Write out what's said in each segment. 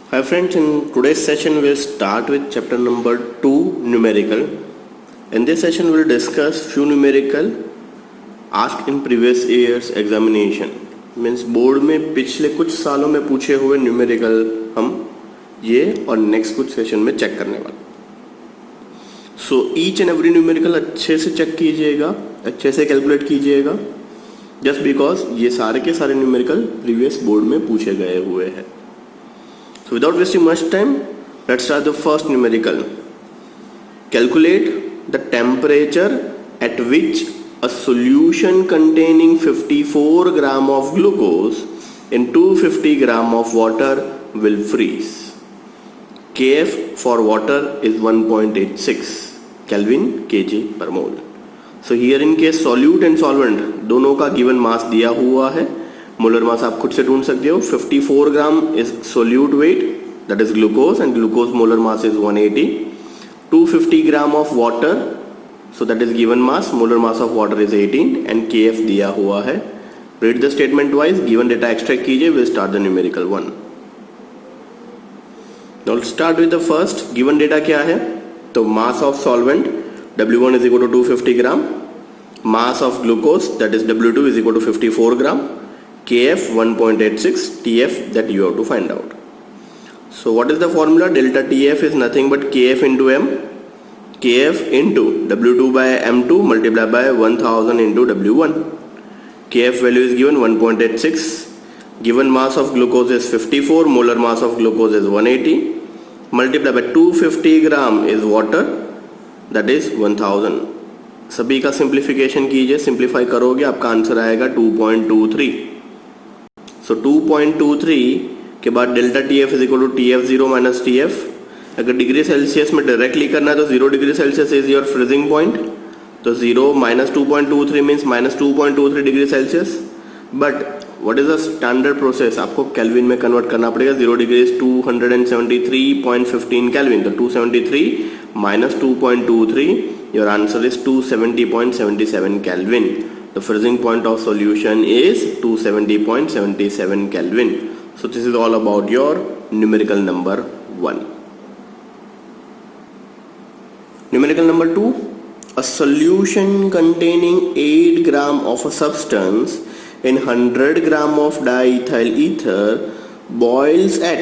Hi friends, in today's session we'll start with chapter number 2, numerical. In this session we'll discuss few numerical asked in previous years examination. Means board में पिछले कुछ सालों में पूछे हुए numerical हम ये और नेक्स्ट कुछ सेशन में चेक करने वाले. सो ईच एंड एवरी न्यूमेरिकल अच्छे से चेक कीजिएगा, अच्छे से कैलकुलेट कीजिएगा, जस्ट बिकॉज ये सारे के सारे न्यूमेरिकल प्रीवियस बोर्ड में पूछे गए हुए हैं. So without wasting much time, let's start the first numerical. Calculate the temperature at which a solution containing 54 gram of glucose in 250 gram of water will freeze. Kf for water is 1.86 Kelvin kg per mole. So here in case solute and solvent दोनों का given mass दिया हुआ है. Molar mass आप खुद से ढूंढ सकते हो. 54 gram is solute weight, that is glucose, and glucose molar mass is 180. 250 gram of water, so that is given mass, molar mass of water is 18 and KF दिया हुआ है. Read the statement wise, given data extract कीजिए. Will start the numerical 1. Now start with the first. Given data क्या है? तो mass of solvent W1 is equal to 250 gram, mass of glucose that is W2 is equal to 54 gram, Kf 1.86, Tf that you have to find out. So what is the formula? Delta Tf is nothing but Kf into M, Kf into W2 by M2 multiplied by 1000 into W1. Kf value is given 1.86. Given mass of glucose is 54, molar mass of glucose is 180, multiplied by 250 gram is water, that is 1000. सभी का simplification कीजिए. Simplify करोगे आपका answer आएगा 2.23. सो 2.23 के बाद delta T F is equal to T F zero minus T F. अगर degree Celsius में डायरेक्टली करना है तो 0 degree Celsius is your freezing point. तो 0 minus 2.23 means minus 2.23 degree Celsius. But what is the standard process? आपको kelvin में convert करना पड़ेगा. 0 डिग्री इज 273.15 केल्विन. तो 273 minus 2.23, your answer is 270.77 kelvin. The freezing point of solution is 270.77 Kelvin. So this is all about your numerical number 1. Numerical number 2. A solution containing 8 gram of a substance in 100 gram of diethyl ether boils at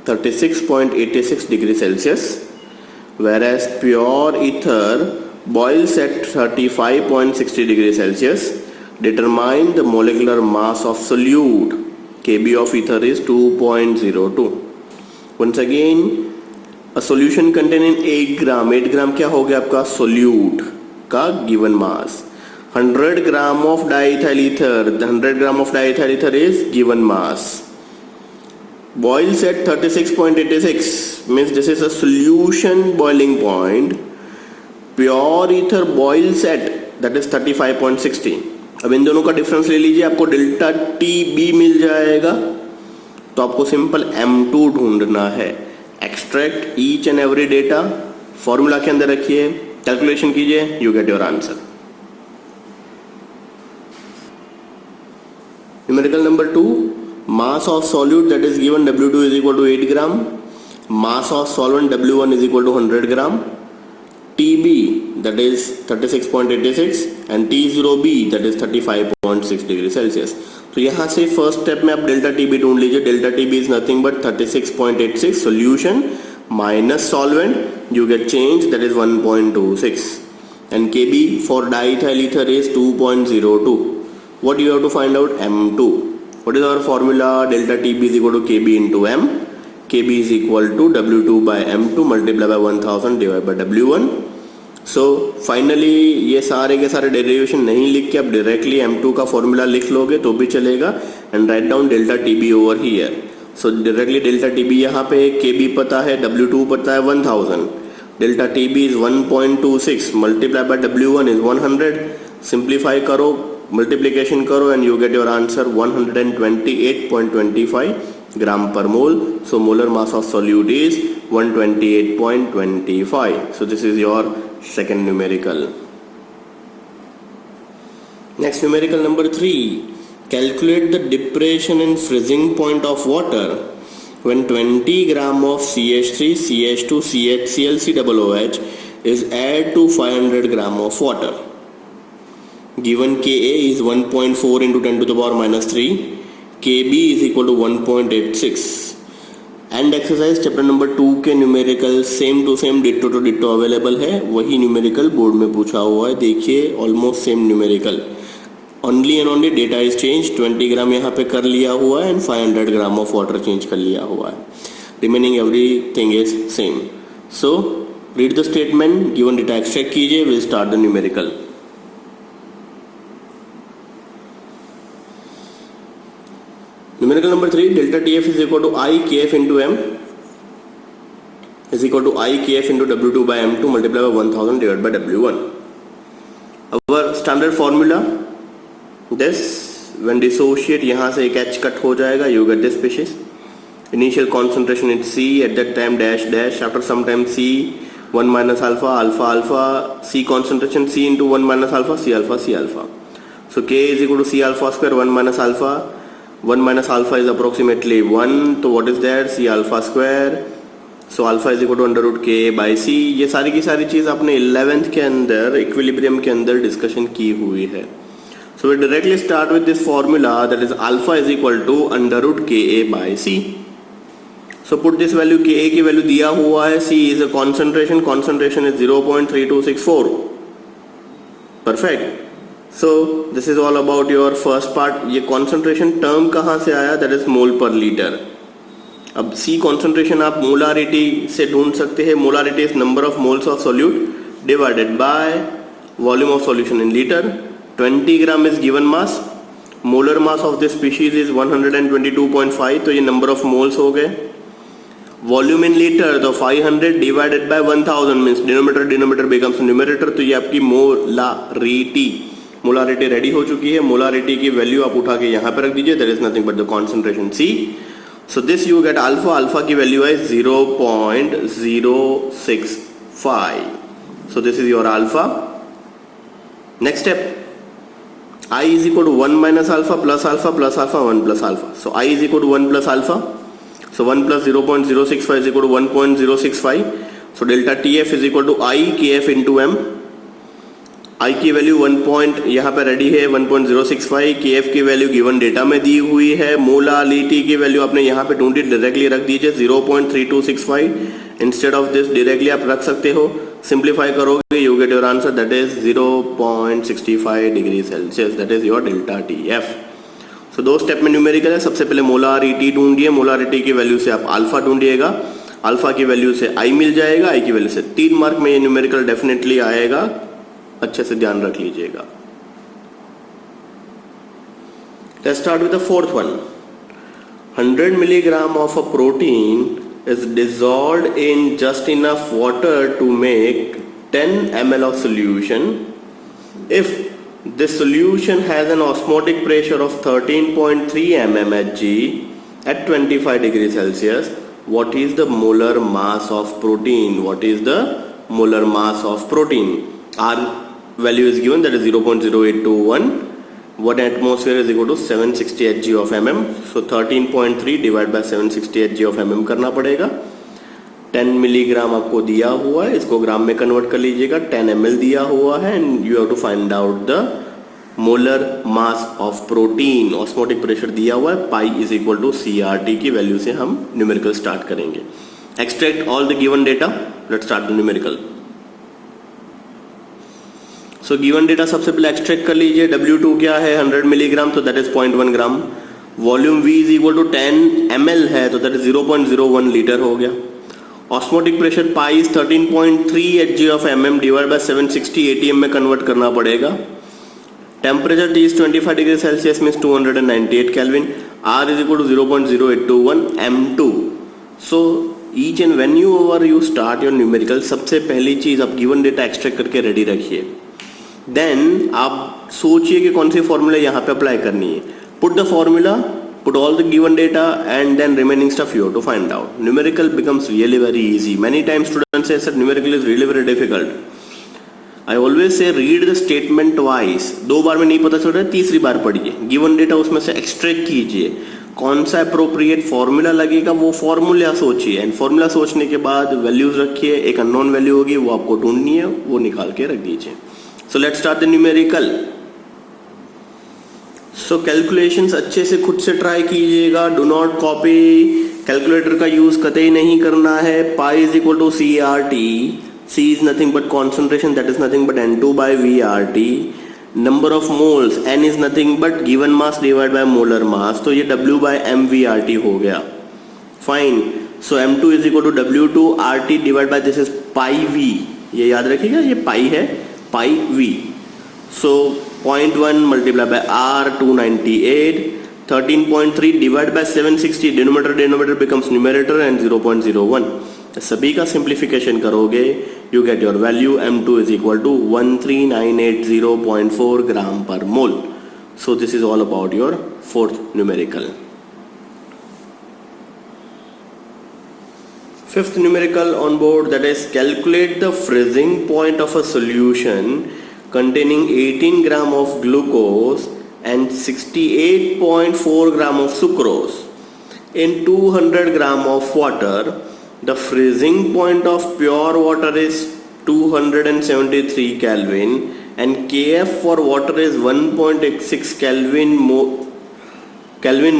36.86 degrees Celsius, whereas pure ether boils at 35.60 degrees Celsius. Determine the molecular mass of solute. Kb of ether is 2.02. Once again, a solution containing 8 gram. 8 gram क्या हो गया आपका? solute का given mass. 100 gram of diethyl ether. The 100 gram of diethyl ether is given mass. Boils at 36.86 means this is a solution boiling point. Pure ether boils at that is 35.60. अब इन दोनों का difference ले लीजिए, आपको delta T B मिल जाएगा. तो आपको simple M2 ढूंढना है. Extract each and every data, formula के अंदर रखिए, कैलकुलेशन कीजिए, you get your answer. Numerical number 2. Mass of solute that is given W2 is equal to 8 gram, mass of solvent W1 is equal to 100 gram, TB that is 36.86 and T0B that is 35.6 degree Celsius. तो यहाँ से first step में आप delta TB ढूंढ लीजिए. Delta TB is nothing but 36.86 solution minus solvent, you get change that is 1.26 and Kb for diethyl ether is 2.02. What you have to find out? M2. What is our formula? Delta TB is equal to Kb into M. Kb is equal to W2 by M2 multiplied by 1000 divided by W1. So finally ये सारे के सारे derivation नहीं लिख के आप directly M2 का formula लिख लोगे तो भी चलेगा. And write down delta TB over here. So directly delta TB यहाँ पे Kb पता है, W2 पता है 1000. Delta TB is 1.26 multiplied by W1 is 100. Simplify करो, मल्टीप्लीकेशन करो and you get your answer 128.25 gram per mole. So molar mass of solute is 128.25. So this is your second numerical. Next, numerical number 3. Calculate the depression and freezing point of water when 20 gram of CH3, CH2, CHCl, COOH is added to 500 gram of water. Given Ka is 1.4 into 10 to the power minus 3, Kb is equal to 1.86. And exercise chapter number 2 के numerical same to same ditto to ditto available है, वही numerical board में पूछा हुआ है. देखिए almost same numerical, only and only data is change. 20 gram यहाँ पे कर लिया हुआ है and 500 gram of water change कर लिया हुआ है. Remaining everything is same. So read the statement, given data extract कीजिए, will start the numerical. Numerical number 3, delta TF is equal to I KF into M is equal to I KF into W2 by M2 multiplied by 1000 divided by W1. Our standard formula, this when dissociate यहाँ से एक H cut हो जाएगा, you get this species. Initial concentration in C at that time dash dash, after some time C 1 minus alpha alpha alpha, C concentration C into 1 minus alpha C alpha C alpha. So K is equal to C alpha square 1 minus alpha. 1 minus alpha is approximately 1, तो what is that? C alpha square. So alpha is equal to under root K by C. ये सारी की सारी चीज़ आपने 11th के अंदर equilibrium के अंदर डिस्कशन की हुई है. So we directly start with this formula, that is alpha is equal to under root Ka by C. So put this value, Ka की वैल्यू दिया हुआ है, C is a concentration, concentration is 0.3264. Perfect. So this is all about your first part. ये concentration term कहाँ से आया? That is mole per liter. अब C concentration आप molarity से ढूंढ सकते हैं. Molarity is number of moles of solute divided by volume of solution in liter. 20 gram is given mass. Molar mass of this species is 122.5, तो ये number of moles हो गए. Volume in liter, तो 500 divided by 1000 means denominator becomes numerator, तो ये आपकी molarity. Molarity ready हो चुकी है. मोलारिटी की वैल्यू आप उठा के यहाँ पे रख दीजिए. That is nothing but the concentration C. So this you get alpha. Alpha की वैल्यू है 0.065. So this is your alpha. Next step, I is equal to 1 minus alpha plus alpha plus alpha 1 plus alpha. So I is equal to 1 plus alpha. So 1 plus 0.065 is equal to 1.065. So delta TF is equal to I KF into M. I की value 1 point यहाँ पे ready है 1.065. KF की value given data में दी हुई है. Molality की value आपने यहाँ पे ढूंढी, डायरेक्टली रख दीजिए 0.3265. इंस्टेड ऑफ दिस डायरेक्टली आप रख सकते हो. सिंप्लीफाई करोगे you get your answer, that is 0.65 degree Celsius. That is your delta TF. So 2 step में न्यूमेरिकल है. सबसे पहले मोलारिटी ढूंढिए. मोलारिटी की वैल्यू से आप अल्फा ढूंढिएगा. अल्फा की वैल्यू से I मिल जाएगा. I की वैल्यू से 3 मार्क में ये न्यूमेरिकल डेफिनेटली आएगा. अच्छे से ध्यान रख लीजिएगा. Let's start with the fourth one. 100 milligram of a protein is dissolved in just enough water to make 10 ml of solution. If this solution has an osmotic pressure of 13.3 mmHg at 25 degrees Celsius, what is the molar mass of protein? What is the molar mass of protein? R value is given, that is 0.0821. 1 atmosphere is equal to 760 Hg of mm. So 13.3 divided by 760 Hg of mm करना पड़ेगा. 10 milligram आपको दिया हुआ है, इसको ग्राम में convert कर लीजिएगा. 10 ml दिया हुआ है and you have to find out the molar mass of protein. Osmotic pressure दिया हुआ है, pi is equal to CRT की वैल्यू से हम न्यूमेरिकल स्टार्ट करेंगे. Extract all the given data. Let's start the numerical. So given data सबसे पहले extract कर लीजिए. W2 क्या है? 100 मिलीग्राम, तो that is 0.1 gram. Volume V is equal to 10 ml है, तो दैट इज 0.01 लीटर हो गया. Osmotic pressure pi is 13.3 Hg of mm divide by 760 ATM में कन्वर्ट करना पड़ेगा. Temperature T is 25 degree Celsius means 298 kelvin. R is equal to 0.0821 M2. So each and when you start your numerical, सबसे पहली चीज आप given data extract करके ready रखिए. Then आप सोचिए कि कौन सी फॉर्मूला यहाँ पे अप्लाई करनी है. Put the formula, put all the given data and then remaining stuff you have to find out. Numerical becomes really very easy. Many times students say that numerical is really very difficult. I always say read the statement twice. 2 बार में नहीं पता चल रहा है, तीसरी बार पढ़िए. Given data उसमें से एक्सट्रैक्ट कीजिए. कौन सा अप्रोप्रिएट फॉर्मूला लगेगा वो फॉर्मूला सोचिए, एंड फॉर्मूला सोचने के बाद वैल्यूज रखिए, एक अननोन वैल्यू होगी वो आपको ढूंढनी है, वो निकाल के रख दीजिए। So let's start the numerical. So calculations अच्छे से खुद से ट्राई कीजिएगा, डू नॉट कॉपी, कैलकुलेटर का यूज कतई नहीं करना है। Pi is equal to CRT, C is nothing but concentration, that is nothing but N2 by VRT, number of moles N is nothing but given mass divided by molar mass, तो ये W by MVRT हो गया। Fine, so M2 is equal to W2 RT divided by this is pi V, ये याद रखिएगा, ये पाई है, पाई V। So 0.1 multiplied by R 298, 13.3 divided by 760, denominator becomes numerator and 0.01। सभी का सिंप्लीफिकेशन करोगे, you get your value M2 is equal to 13980.4 gram per mole. So this is all about your fourth numerical. Fifth numerical on board, that is calculate the freezing point of a solution containing 18 gram of glucose and 68.4 gram of sucrose in 200 gram of water. The freezing point of pure water is 273 Kelvin and Kf for water is 1.86 Kelvin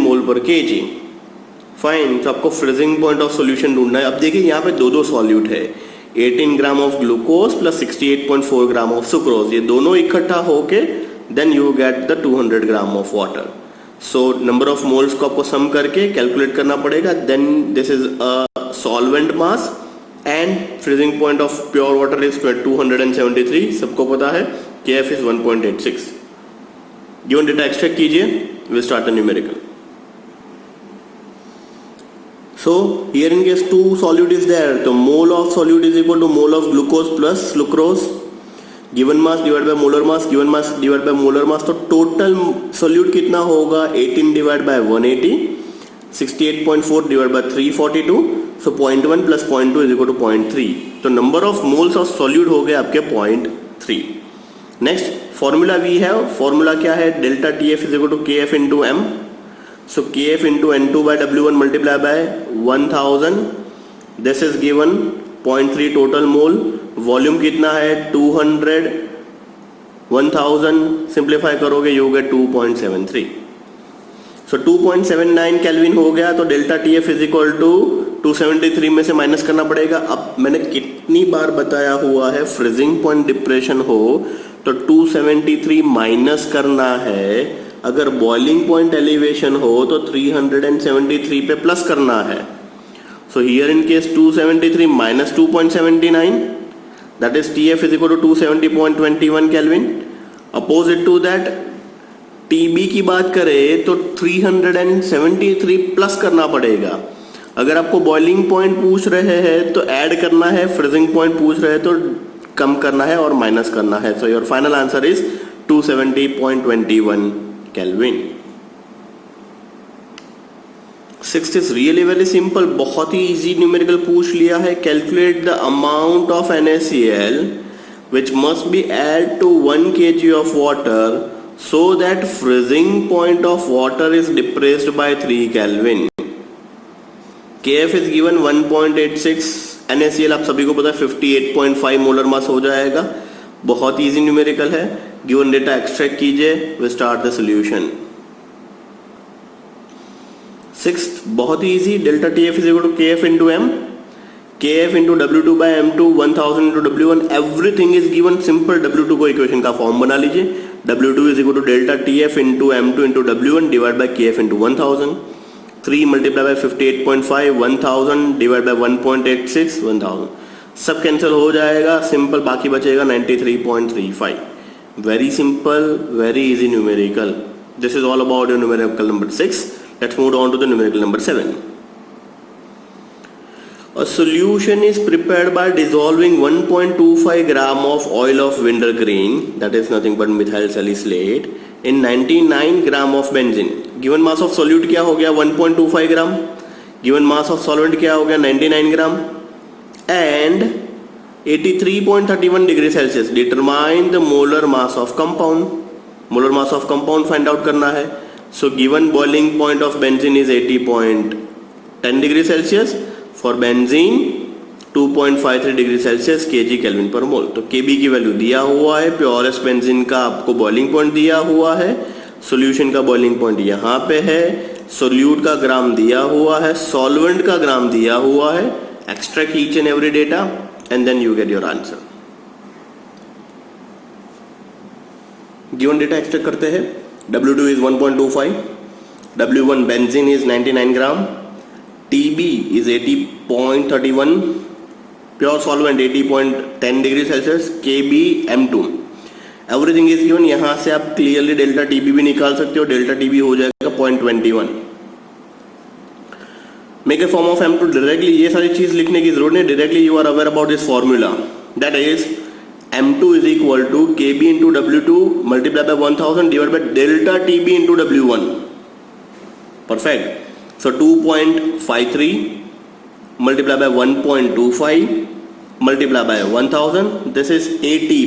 mole per kg. Fine, तो आपको freezing point of solution ढूंढना है। अब देखिए यहाँ पे दो solute है, 18 gram of glucose plus 68.4 gram of sucrose, ये दोनों इकट्ठा होके then you get the 200 gram of water. So number of moles को आपको सम करके कैलकुलेट करना पड़ेगा, then this is a solvent mass and freezing point of pure water is 273, सबको पता है, Kf is 1.86। given data extract कीजिए, we'll start the numerical। so here in case 2 solute is there, तो mole of solute is equal to mole of glucose plus sucrose, given mass divided by molar mass, given mass divided by molar mass, तो total solute कितना होगा, 18 divided by 180, 68.4 divided by 342, so 0.1 plus 0.2 is equal to 0.3, तो number of moles of solute हो गए आपके 0.3। Next formula we है, formula क्या है, delta TF is equal to KF into M, so KF into N2 by W1 multiply by 1000, this is given 0.3 total mole, volume कितना है 200, 1000 simplify करोगे you get 2.73, so 2.79 kelvin हो गया। तो delta TF is equal to 273 में से minus करना पड़ेगा। अब मैंने कितनी बार बताया हुआ है, फ्रीजिंग पॉइंट डिप्रेशन हो तो 273 माइनस करना है, अगर बॉइलिंग पॉइंट एलिवेशन हो तो 373 पे प्लस करना है। So here in case 273 minus 2.79, that is TF is equal to 270.21 kelvin. Opposite to that TB की बात करें तो 373 प्लस करना पड़ेगा। अगर आपको बॉइलिंग पॉइंट पूछ रहे हैं तो ऐड करना है, फ्रीजिंग पॉइंट पूछ रहे हैं तो कम करना है और माइनस करना है। So your final answer is 270.21 kelvin. Sixth is really very simple, बहुत ही इजी न्यूमेरिकल पूछ लिया है। Calculate the amount of NaCl which must be added to 1 kg of water so that freezing point of water is depressed by 3 Kelvin. Kf is given 1.86, NaCl आप सभी को पता है 58.5 मोलर मास हो जाएगा। बहुत इजी न्यूमेरिकल है, given data extract कीजिए, we start the solution. Sixth बहुत ही easy, delta TF is equal to KF into M, KF into W2 by M2, 1000 into W1, everything is given. Simple W2 को equation का form बना लीजिए, W2 is equal to delta TF into M2 into W1 divided by KF into 1000, 3 multiplied by 58.5, 1000 divided by 1.86, 1000, सब cancel हो जाएगा, simple बाकी बचेगा 93.35। Very simple, very easy numerical. This is all about your numerical number 6। Let's move on to the numerical number 7। A solution is prepared by dissolving 1.25 gram of oil of wintergreen, that is nothing but methyl salicylate, in 99 gram of benzene. Given mass of solute क्या हो गया 1.25 gram, given mass of solvent क्या हो गया 99 gram, and 83.31 degree Celsius. Determine the molar mass of compound. Molar mass of compound find out करना है। So given boiling point of benzene is 80.10 degree Celsius. For benzene 2.53 degree Celsius kg kelvin पर मोल. तो kb की value दिया हुआ है, purest benzene का आपको बॉइलिंग पॉइंट दिया हुआ है, सॉल्यूशन का बॉइलिंग पॉइंट यहाँ पे है, सोल्यूट का ग्राम दिया हुआ है, सॉल्वेंट का ग्राम दिया हुआ है. Extract each and every data and then you get your answer. Given data extract करते हैं. W2 is 1.25, W1 benzene is 99 gram, TB is 80.31, pure solvent 80.10 degree Celsius, KB M2. Everything is given. यहां से आप clearly delta TB भी निकाल सकते हो. Delta TB हो जाएगा 0.21. Make a form of M2 directly. ये सारी चीज लिखने की जरूरत नहीं. Directly you are aware about this formula, that is M2 is equal to Kb into W2 multiplied by 1000 divided by delta TB into W1. Perfect. So 2.53 multiplied by 1.25 multiplied by 1000. This is 80.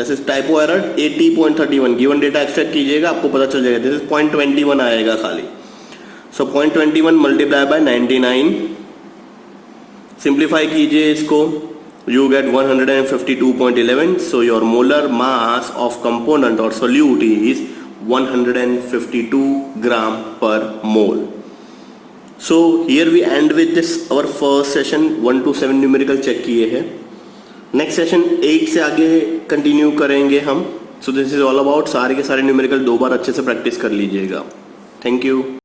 This is typo error. 80.31. Given data extract कीजिएगा आपको पता चल जाएगा. This is 0.21 आएगा खाली. So 0.21 multiplied by 99. Simplify कीजिए इसको. You get 152.11. So your molar mass of component or solute is 152 gram per mole. So here we end with this our first session. 1 to 7 numerical check किए हैं. Next session 8 से आगे continue करेंगे हम. So this is all about सारे के सारे numerical 2 बार अच्छे से practice कर लीजिएगा. Thank you.